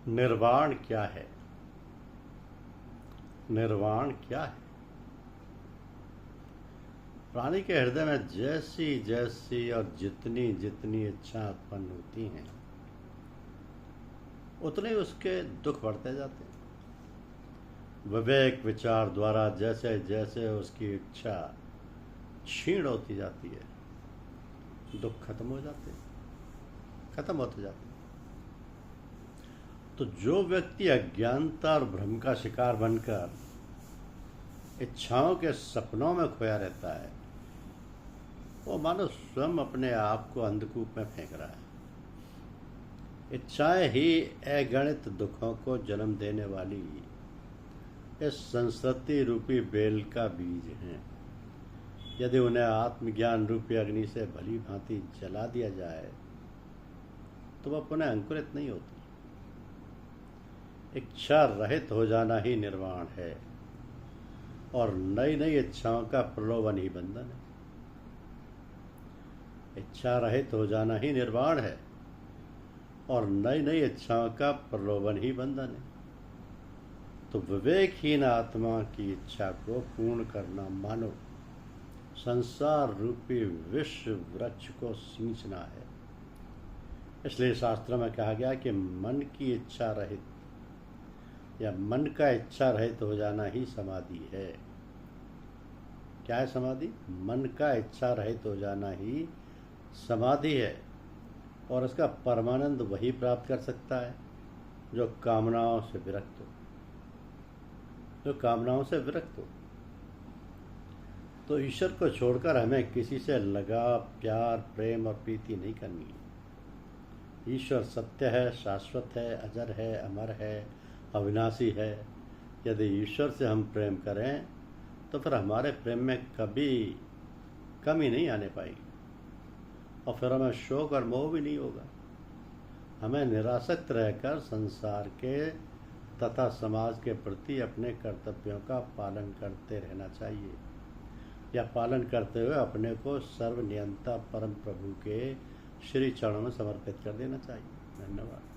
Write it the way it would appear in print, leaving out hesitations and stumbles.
निर्वाण क्या है? निर्वाण क्या है? प्राणी के हृदय में जैसी जैसी और जितनी जितनी इच्छा उत्पन्न होती हैं, उतने उसके दुख बढ़ते जाते हैं। विवेक विचार द्वारा जैसे जैसे उसकी इच्छा क्षीण होती जाती है, दुख खत्म हो जाते हैं, खत्म होते जाते हैं। तो जो व्यक्ति अज्ञानता और भ्रम का शिकार बनकर इच्छाओं के सपनों में खोया रहता है, वो मानो स्वयं अपने आप को अंधकूप में फेंक रहा है। इच्छाएं ही अगणित दुखों को जन्म देने वाली इस संस्कृति रूपी बेल का बीज हैं। यदि उन्हें आत्मज्ञान रूपी अग्नि से भली भांति जला दिया जाए तो वह पुनः अंकुरित नहीं होती। इच्छा रहित हो जाना ही निर्वाण है और नई नई इच्छाओं का प्रलोभन ही बंधन है। इच्छा रहित हो जाना ही निर्वाण है और नई नई इच्छाओं का प्रलोभन ही बंधन है। तो विवेकहीन आत्मा की इच्छा को पूर्ण करना मानो संसार रूपी विश्व वृक्ष को सींचना है। इसलिए शास्त्र में कहा गया कि मन की इच्छा रहित या मन का इच्छा रहित हो जाना ही समाधि है। क्या है समाधि? मन का इच्छा रहित हो जाना ही समाधि है। और इसका परमानंद वही प्राप्त कर सकता है जो कामनाओं से विरक्त हो, जो कामनाओं से विरक्त हो। तो ईश्वर को छोड़कर हमें किसी से लगाव, प्यार, प्रेम और प्रीति नहीं करनी है। ईश्वर सत्य है, शाश्वत है, अजर है, अमर है, अविनाशी है। यदि ईश्वर से हम प्रेम करें तो फिर हमारे प्रेम में कभी कमी नहीं आने पाएगी और फिर हमें शोक और मोह भी नहीं होगा। हमें निरासक्त रहकर संसार के तथा समाज के प्रति अपने कर्तव्यों का पालन करते रहना चाहिए या पालन करते हुए अपने को सर्वनियंता परम प्रभु के श्री चरणों में समर्पित कर देना चाहिए। धन्यवाद।